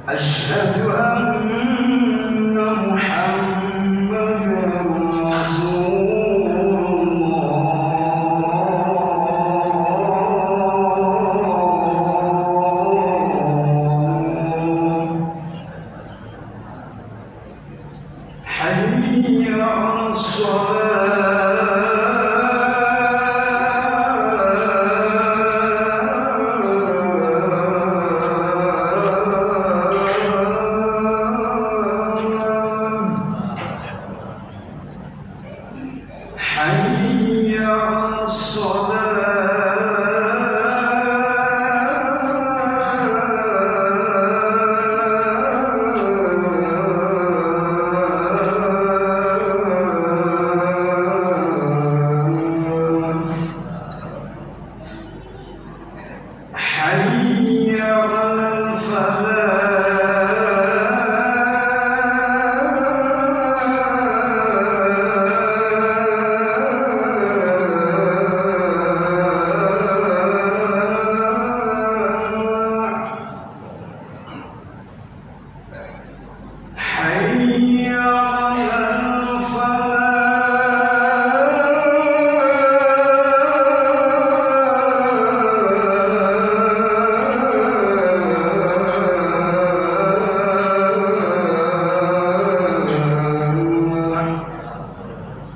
أشهد أن محمدا رسول الله. حي على حي على حي على حي على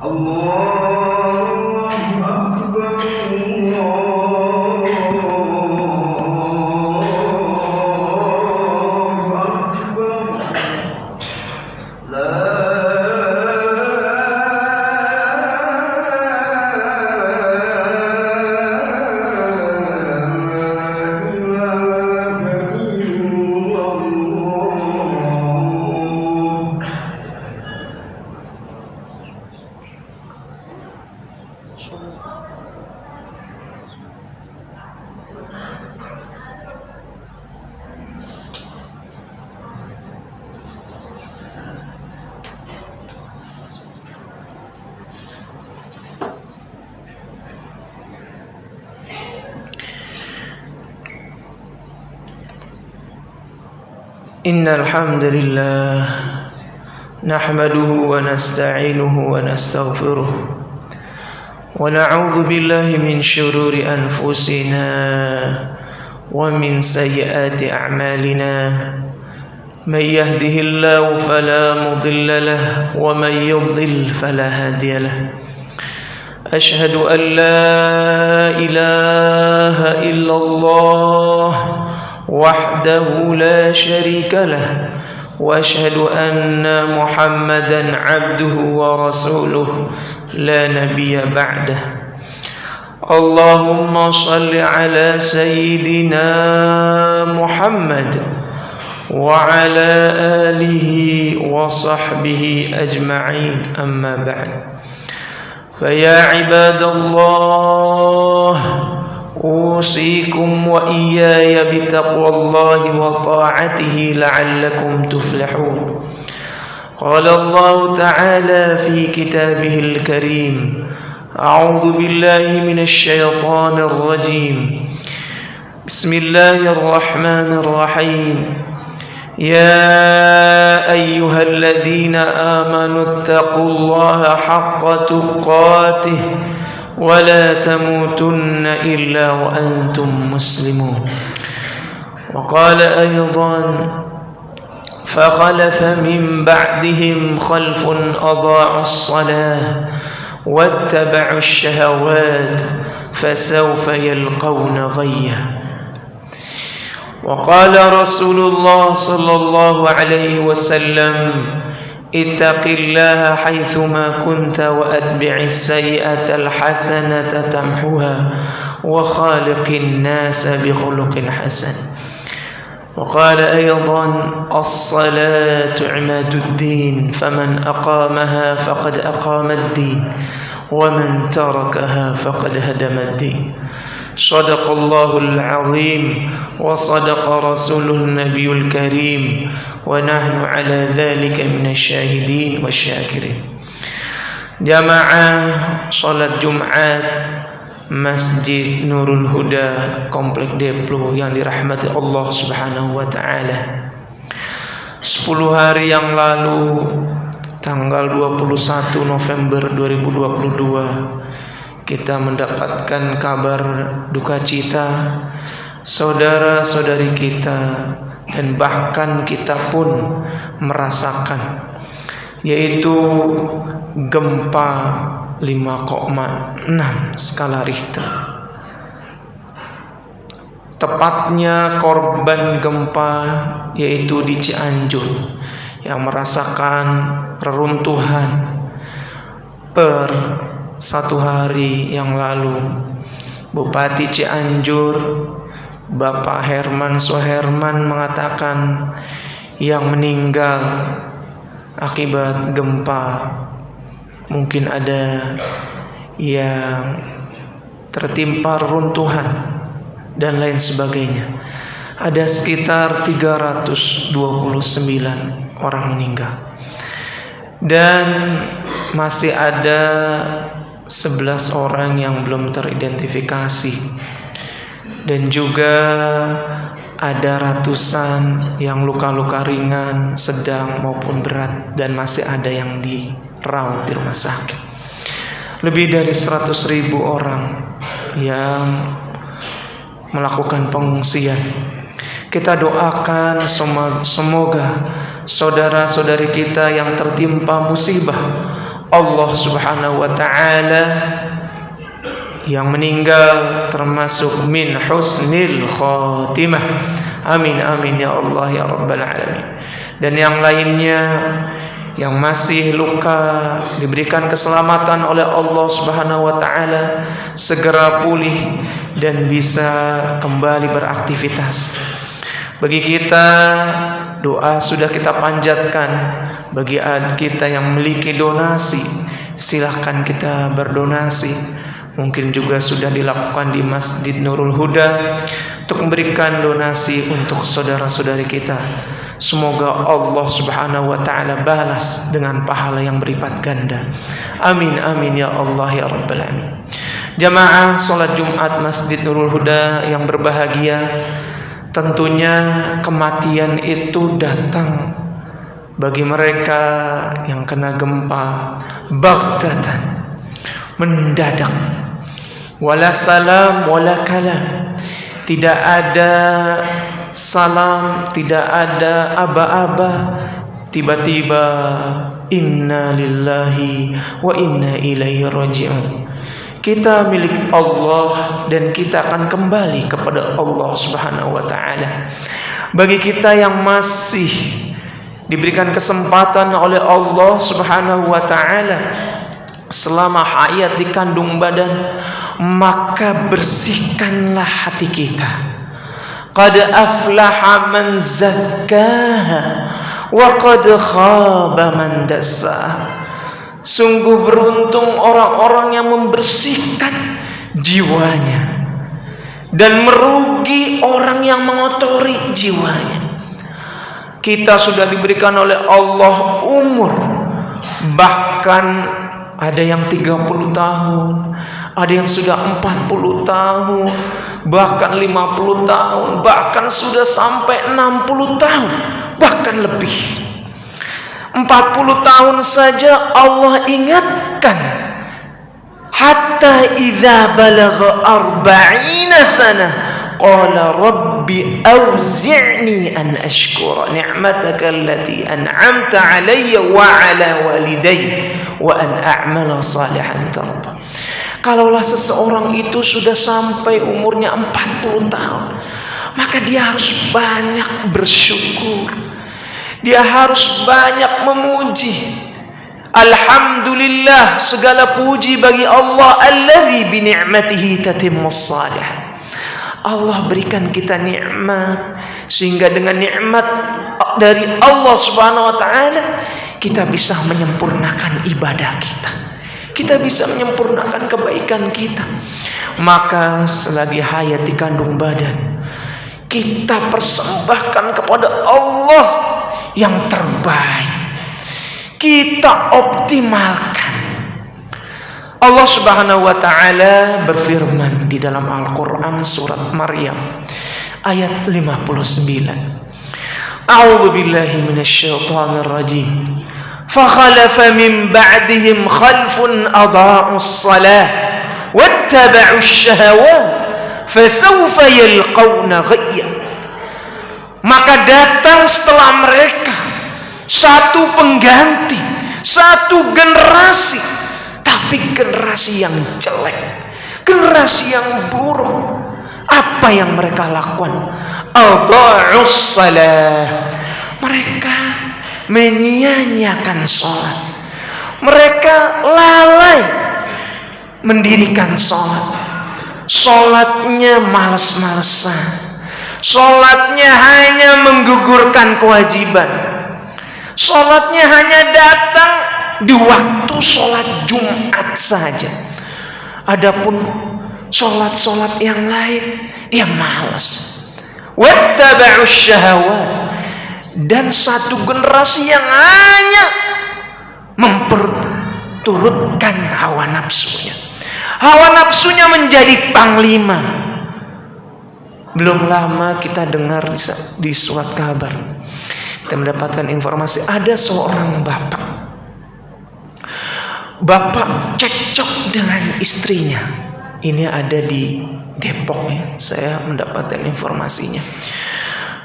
الله أكبر الله أكبر لا إن الحمد لله نحمده ونستعينه ونستغفره ونعوذ بالله من شرور أنفسنا ومن سيئات أعمالنا من يهده الله فلا مضل له ومن يضلل فلا هادي له أشهد أن لا إله إلا الله وحده لا شريك له وأشهد أن محمدا عبده ورسوله لا نبي بعده اللهم صل على سيدنا محمد وعلى آله وصحبه أجمعين أما بعد فيا عباد الله أوصيكم وإياي بتقوى الله وطاعته لعلكم تفلحون قال الله تعالى في كتابه الكريم أعوذ بالله من الشيطان الرجيم بسم الله الرحمن الرحيم يا أيها الذين آمنوا اتقوا الله حق تقاته ولا تموتن إلا وأنتم مسلمون وقال أيضا فخلف من بعدهم خلف أضاعوا الصلاة واتبعوا الشهوات فسوف يلقون غيا وقال رسول الله صلى الله عليه وسلم اتق الله حيثما كنت وأتبع السيئة الحسنة تمحها وخالق الناس بخلق حسن وقال أيضا الصلاة عماد الدين فمن أقامها فقد أقام الدين ومن تركها فقد هدم الدين صدق الله العظيم وصدق رسوله النبي الكريم ونحن على ذلك من الشاهدين والشاكرين. Jamaah salat Jumat Masjid Nurul Huda Komplek Deplo yang dirahmati Allah Subhanahu wa taala. 10 hari yang lalu, tanggal 21 November 2022, kita mendapatkan kabar duka cita saudara-saudari kita, dan bahkan kita pun merasakan, yaitu gempa 5,6 skala Richter. Tepatnya korban gempa yaitu di Cianjur yang merasakan reruntuhan per 1 hari yang lalu. Bupati Cianjur Bapak Herman Suherman mengatakan yang meninggal akibat gempa mungkin ada yang tertimpa runtuhan dan lain sebagainya. Ada sekitar 329 orang meninggal, dan masih ada 11 orang yang belum teridentifikasi, dan juga ada ratusan yang luka-luka ringan, sedang maupun berat, dan masih ada yang dirawat di rumah sakit. Lebih dari 100.000 orang yang melakukan pengungsian. Kita doakan semoga saudara-saudari kita yang tertimpa musibah, Allah Subhanahu wa ta'ala yang meninggal termasuk min husnil khatimah. Amin amin ya Allah ya rabbal alamin. Dan yang lainnya yang masih luka diberikan keselamatan oleh Allah Subhanahu wa ta'ala, segera pulih dan bisa kembali beraktivitas. Bagi kita, doa sudah kita panjatkan. Bagi kita yang memiliki donasi, silahkan kita berdonasi. Mungkin juga sudah dilakukan di Masjid Nurul Huda untuk memberikan donasi untuk saudara-saudari kita. Semoga Allah Subhanahu wa ta'ala balas dengan pahala yang berlipat ganda. Amin amin ya Allah ya rabbal alamin. Jamaah salat Jumat Masjid Nurul Huda yang berbahagia, tentunya kematian itu datang bagi mereka yang kena gempa baghtatan, mendadak. Wala salam wala kalam. Tidak ada salam, tidak ada aba-aba. Tiba-tiba inna lillahi wa inna ilaihi raji'un. Kita milik Allah dan kita akan kembali kepada Allah Subhanahu wa ta'ala. Bagi kita yang masih diberikan kesempatan oleh Allah Subhanahu wa ta'ala selama hayat di kandung badan, maka bersihkanlah hati kita. Qad aflaha man zakkaha wa qad khaba man dassaha. Sungguh beruntung orang-orang yang membersihkan jiwanya, dan merugi orang yang mengotori jiwanya. Kita sudah diberikan oleh Allah umur, bahkan ada yang 30 tahun, ada yang sudah 40 tahun, bahkan 50 tahun, bahkan sudah sampai 60 tahun, bahkan lebih. 40 tahun saja Allah ingatkan. Hatta idza balagha 40 sana qala rabbi awzi'ni an ashkura ni'mataka allati an'amta 'alayya wa 'ala walidayya wa an a'mala salihan tarda. Kalaulah seseorang itu sudah sampai umurnya 40 tahun, maka dia harus banyak bersyukur. Dia harus banyak memuji. Alhamdulillah, segala puji bagi Allah alladzi bi ni'matihi tatimmus shalihat. Allah berikan kita nikmat, sehingga dengan nikmat dari Allah Subhanahu wa ta'ala kita bisa menyempurnakan ibadah kita. Kita bisa menyempurnakan kebaikan kita. Maka selagi hayat di kandung badan, kita persembahkan kepada Allah yang terbaik. Kita optimalkan. Allah Subhanahu wa ta'ala berfirman di dalam Al-Quran surat Maryam ayat 59. A'udzu billahi minasyaitonir rajim. Fakhalafa min ba'dihim khalfun adha'us shalah wattaba'us syahawat fasawfa yalqawna ghayya. Maka datang setelah mereka satu pengganti, satu generasi, tapi generasi yang jelek, generasi yang buruk. Apa yang mereka lakukan? Adha'us shalah. Mereka menyia-nyiakan sholat. Mereka lalai mendirikan sholat. Sholatnya malas-malesan. Sholatnya hanya menggugurkan kewajiban. Sholatnya hanya datang di waktu sholat Jumat saja. Adapun sholat-sholat yang lain dia malas. Wattaba'us syahawat. Dan satu generasi yang hanya memperturutkan hawa nafsunya. Hawa nafsunya menjadi panglima. Belum lama kita dengar di surat kabar, kita mendapatkan informasi ada seorang bapak cekcok dengan istrinya. Ini ada di Depok ya, saya mendapatkan informasinya.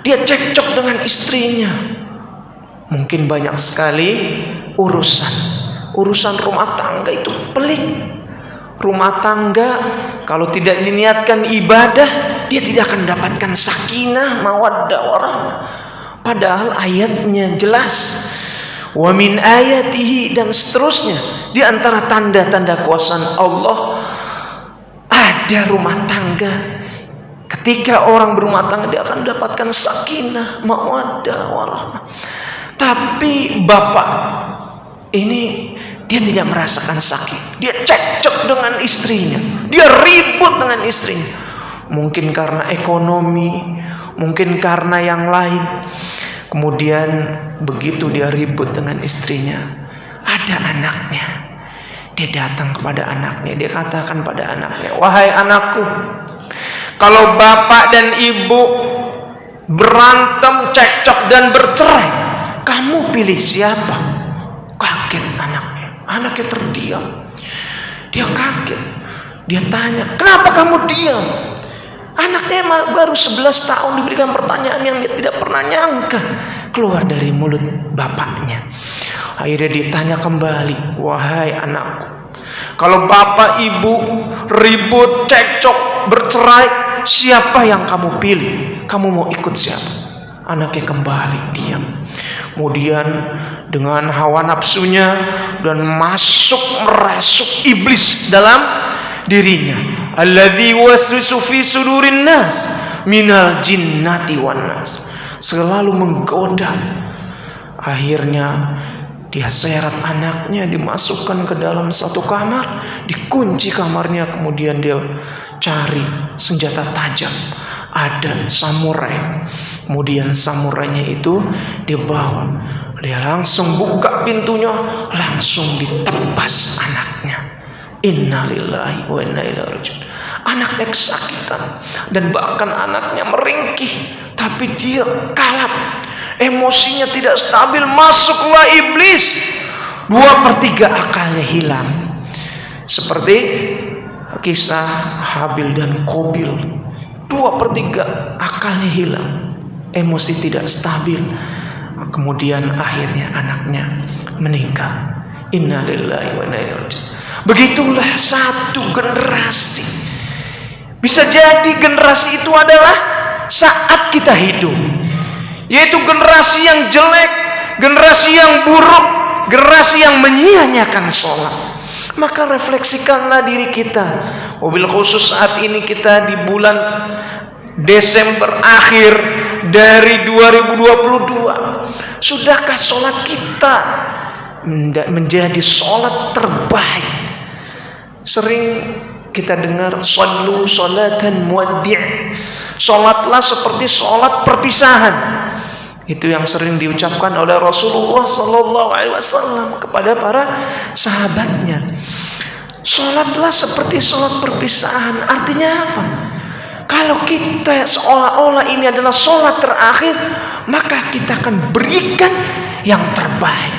Dia cekcok dengan istrinya. Mungkin banyak sekali urusan rumah tangga itu pelik. Rumah tangga kalau tidak diniatkan ibadah, dia tidak akan mendapatkan sakinah, mawaddah, warahmah. Padahal ayatnya jelas. Wa min ayatihi dan seterusnya. Di antara tanda-tanda kuasa Allah ada rumah tangga. Ketika orang berumah tangga dia akan mendapatkan sakinah, mawaddah, warahmah. Tapi bapak ini dia tidak merasakan sakit. Dia cekcok dengan istrinya. Dia ribut dengan istrinya. Mungkin karena ekonomi, mungkin karena yang lain. Kemudian begitu dia ribut dengan istrinya, ada anaknya. Dia datang kepada anaknya. Dia katakan pada anaknya, "Wahai anakku, kalau bapak dan ibu berantem, cekcok dan bercerai, kamu pilih siapa?" Kaget anaknya. Anaknya terdiam. Dia kaget. Dia tanya, "Kenapa kamu diam?" Anaknya baru 11 tahun diberikan pertanyaan yang dia tidak pernah nyangka keluar dari mulut bapaknya. Akhirnya ditanya kembali, "Wahai anakku, kalau bapak ibu ribut, cekcok, bercerai, siapa yang kamu pilih? Kamu mau ikut siapa?" Anaknya kembali diam. Kemudian dengan hawa nafsunya dan merasuk iblis dalam dirinya. Alladzi waswisu fi sudurin nas minal jinnati wan nas. Selalu menggoda. Akhirnya dia seret anaknya, dimasukkan ke dalam satu kamar, dikunci kamarnya, kemudian dia cari senjata tajam. Ada samurai. Kemudian samurainya itu dibawa. Dia langsung buka pintunya, langsung ditebas anaknya. Innalillahi wa inna ilaihi raji'un. Anaknya kesakitan dan bahkan anaknya meringkih, tapi dia kalap. Emosinya tidak stabil, masuklah iblis. 2/3 akalnya hilang. Seperti kisah Habil dan Qabil. 2/3 akalnya hilang. Emosi tidak stabil. Kemudian akhirnya anaknya meninggal. Innalillahi wa inna ilaihi raji'un. Begitulah satu generasi. Bisa jadi generasi itu adalah saat kita hidup, yaitu generasi yang jelek, generasi yang buruk, generasi yang menyia-nyiakan sholat. Maka refleksikanlah diri kita. Wabil khusus saat ini kita di bulan Desember akhir dari 2022. Sudahkah sholat kita menjadi sholat terbaik? Sering kita dengar shallu sholatan muwaddi', sholatlah seperti sholat perpisahan. Itu yang sering diucapkan oleh Rasulullah sallallahu alaihi wasallam kepada para sahabatnya. Sholatlah seperti sholat perpisahan. Artinya apa? Kalau kita seolah-olah ini adalah sholat terakhir, maka kita akan berikan yang terbaik.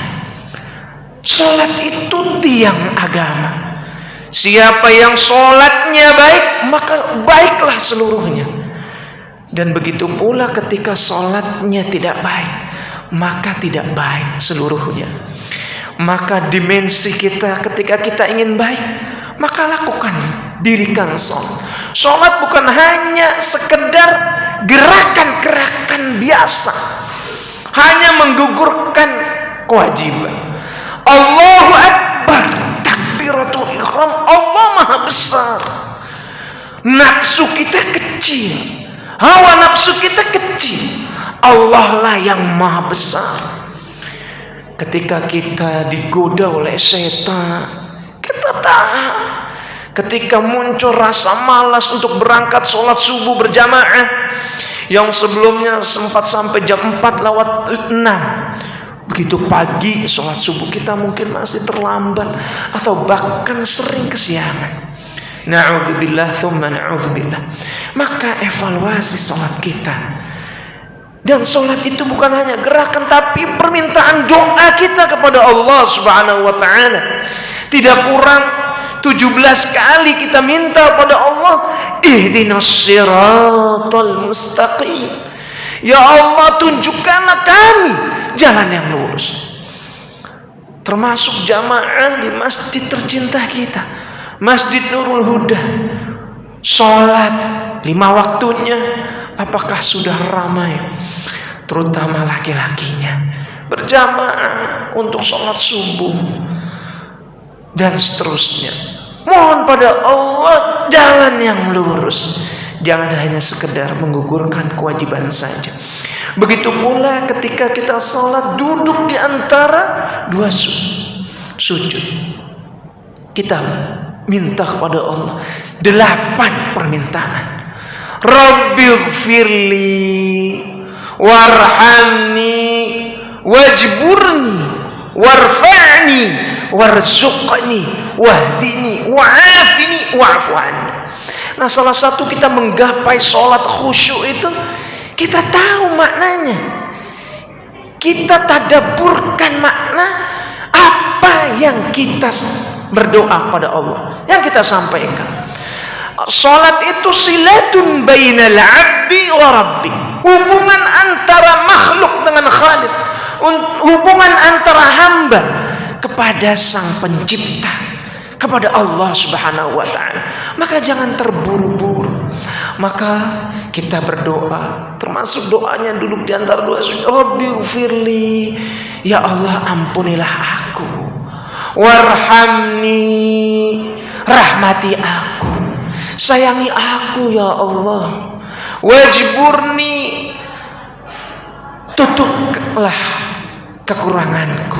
Sholat itu tiang agama. Siapa yang sholatnya baik, maka baiklah seluruhnya. Dan begitu pula ketika sholatnya tidak baik, maka tidak baik seluruhnya. Maka dimensi kita ketika kita ingin baik, maka lakukan, dirikan sholat. Sholat bukan hanya sekedar gerakan-gerakan biasa, hanya menggugurkan kewajiban. Allahu Akbar, takbiratul ihram, Allah Maha Besar. Nafsu kita kecil, hawa nafsu kita kecil, Allah lah yang Maha Besar. Ketika kita digoda oleh setan, kita tahan. Ketika muncul rasa malas untuk berangkat sholat subuh berjamaah, yang sebelumnya sempat sampai jam 4:06, begitu pagi sholat subuh kita mungkin masih terlambat atau bahkan sering kesiangan. Na'udzubillah thumma na'udzubillah. Maka evaluasi sholat kita. Dan sholat itu bukan hanya gerakan, tapi permintaan doa kita kepada Allah Subhanahu wa ta'ala. Tidak kurang 17 kali kita minta pada Allah, ihdinas siratal mustaqim. Ya Allah, tunjukkanlah kami jalan yang lurus. Termasuk jamaah di masjid tercinta kita, Masjid Nurul Huda. Sholat 5 waktunya, apakah sudah ramai? Terutama laki-lakinya berjamaah untuk sholat subuh dan seterusnya. Mohon pada Allah jalan yang lurus. Jangan hanya sekedar menggugurkan kewajiban saja. Begitu pula ketika kita sholat duduk di antara 2 sujud, kita minta kepada Allah 8 permintaan. Rabbighfirli warhamni wajburni warfa'ni warzuqni wahdini wa'afini wa'fu anni. Nah, salah satu kita menggapai sholat khusyuk itu, kita tahu maknanya. Kita tadabburkan makna apa yang kita berdoa pada Allah, yang kita sampaikan. Sholat itu silatun bainal abdi wa rabbi. Hubungan antara makhluk dengan Khalik, hubungan antara hamba kepada Sang Pencipta, kepada Allah Subhanahu wa ta'ala. Maka jangan terburu-buru. Maka kita berdoa, termasuk doanya duduk di antara 2 sujud. Rabbighfirli, ya Allah ampunilah aku. Warhamni, rahmati aku. Sayangi aku ya Allah. Wajburni, tutuplah kekuranganku.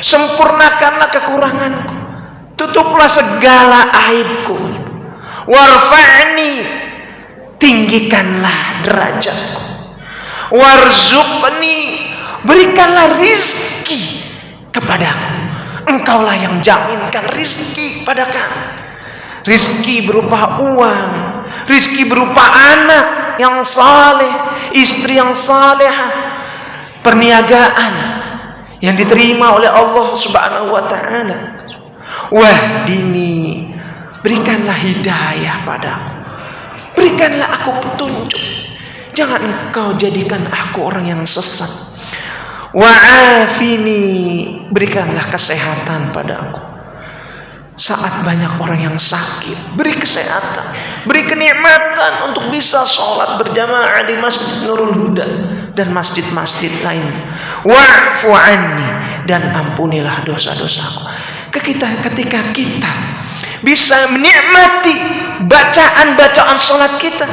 Sempurnakanlah kekuranganku. Tutuplah segala aibku. Warfa'ni, tinggikanlah derajatku. Warzuqni, berikanlah rizki kepadaku. Engkaulah yang jaminkan rizki pada kami. Rizki berupa uang, rizki berupa anak yang saleh, istri yang salehah, perniagaan yang diterima oleh Allah Subhanahu wa ta'ala. Wahdini, berikanlah hidayah padaku, berikanlah aku petunjuk. Jangan engkau jadikan aku orang yang sesat. Wa'afini, berikanlah kesehatan padaku. Saat banyak orang yang sakit, beri kesehatan, beri kenikmatan untuk bisa sholat berjamaah di Masjid Nurul Huda dan masjid-masjid lainnya. Wa'fu anni, dan ampunilah dosa-dosaku. Ketika kita bisa menikmati bacaan-bacaan sholat kita,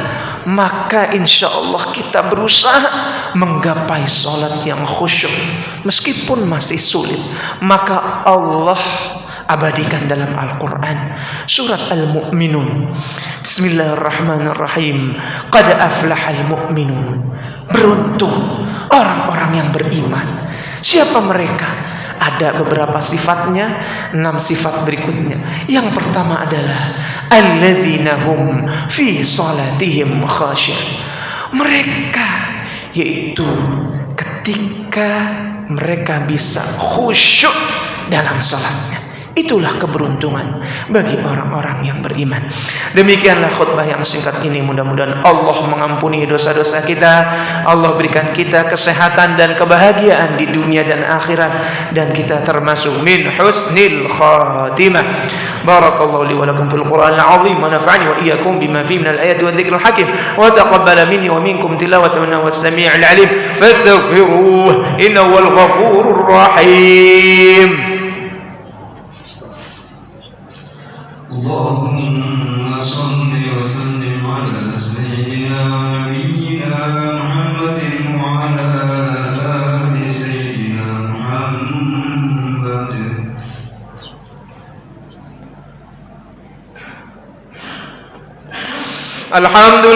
maka insya Allah kita berusaha menggapai sholat yang khusyuk. Meskipun masih sulit, maka Allah abadikan dalam Al-Quran surat Al-Mu'minun. Bismillahirrahmanirrahim. Qad aflahal mu'minun. Beruntung orang-orang yang beriman. Siapa mereka? Ada beberapa sifatnya, 6 sifat berikutnya. Yang pertama adalah alladzina hum fi salatihim khashi'un. Mereka yaitu ketika mereka bisa khusyuk dalam salatnya. Itulah keberuntungan bagi orang-orang yang beriman. Demikianlah khutbah yang singkat ini. Mudah-mudahan Allah mengampuni dosa-dosa kita. Allah berikan kita kesehatan dan kebahagiaan di dunia dan akhirat, dan kita termasuk min husnil khatimah. Barakallahu li wa lakum fil Qur'anil azim wa nafa'ani wa iyyakum bima fihi minal ayati wa dzikril hakim wa taqabbala minni wa minkum tilawatan innahu was-sami'ul 'alim fastaghfiruhu innahu wal ghafurur rahim. اللهم صل وسلم على سيدنا ونبينا محمد وعلى آل سيدنا محمد. الحمد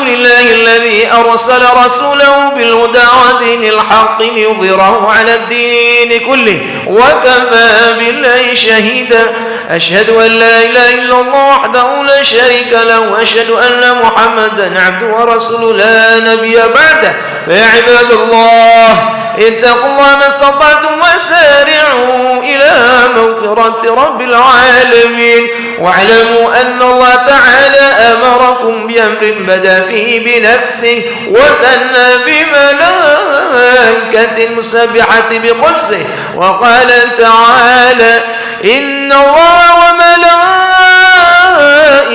لله الذي أرسل رسوله بالهدى ودين الحق ليظهره على الدين كله وكفى بالله شهيدا. أشهد أن لا إله إلا الله وحده لا شريك له وأشهد أن محمدا عبده ورسوله لا نبي بعده. فيا عباد الله اتقوا الله ما استطعتم وسارعوا إلى مغفرة رب العالمين واعلموا أن الله تعالى أمركم بأمر بدأ فيه بنفسه وثنى بملائكة مسبحة بقدسه وقال تعالى إن الله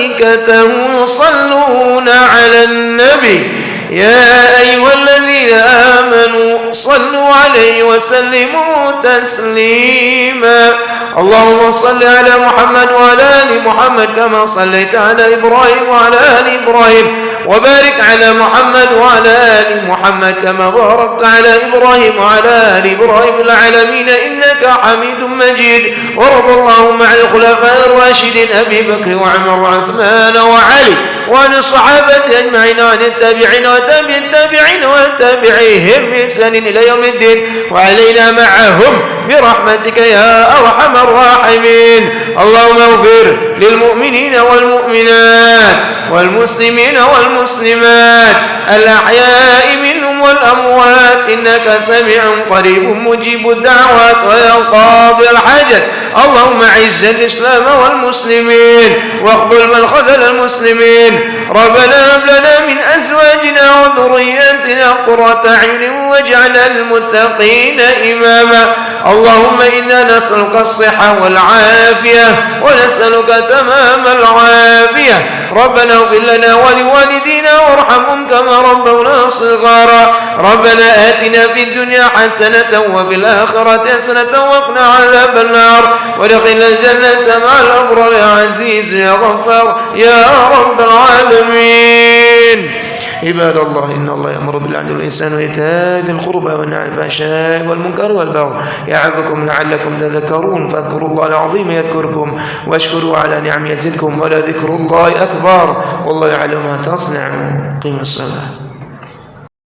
وملائكته يصلون على النبي يا أيها الذين آمنوا صلوا عليه وسلموا تسليما. اللهم صل على محمد وعلى آل محمد كما صليت على إبراهيم وعلى آل إبراهيم وبارك على محمد وعلى آل محمد كما باركت على إبراهيم وعلى آل إبراهيم العالمين إنك حميد مجيد. وارض اللهم عن الخلفاء الراشدين أبي بكر وعمر وعثمان وعلي وعن الصحابة أجمعين وعن التابعين وتابع التابعين وتابعيهم بإحسان إلى يوم الدين وعلينا معهم برحمتك يا أرحم الراحمين. اللهم اغفر للمؤمنين والمؤمنات والمسلمين والمسلمات الأحياء منهم والأموات إنك سميع قريب مجيب الدعوات ويقاضي الحاجات. اللهم أعز الإسلام والمسلمين واخذل من خذل المسلمين. ربنا هب لنا من أزواجنا وذرياتنا قرة أعين واجعلنا للمتقين إماما. اللهم إنا نسألك الصحة والعافية ونسألك تمام العافية. ربنا اغفر لنا ولوالدينا وارحمهم كما ربونا صغارا. ربنا آتنا في الدنيا حسنة وفي الآخرة حسنة وقنا عذاب النار وادخلنا الجنة مع الأبرار يا عزيز يا غفار يا رب العالمين. عباد الله إن الله يأمر بالعدل والإحسان وإيتاء ذي القربى وينهى عن الفحشاء والمنكر والبغي يعظكم لعلكم تذكرون. فاذكروا الله العظيم يذكركم واشكروا على نعمه يزدكم ولذكر الله أكبر والله يعلم ما تصنعون. قم الصلاة.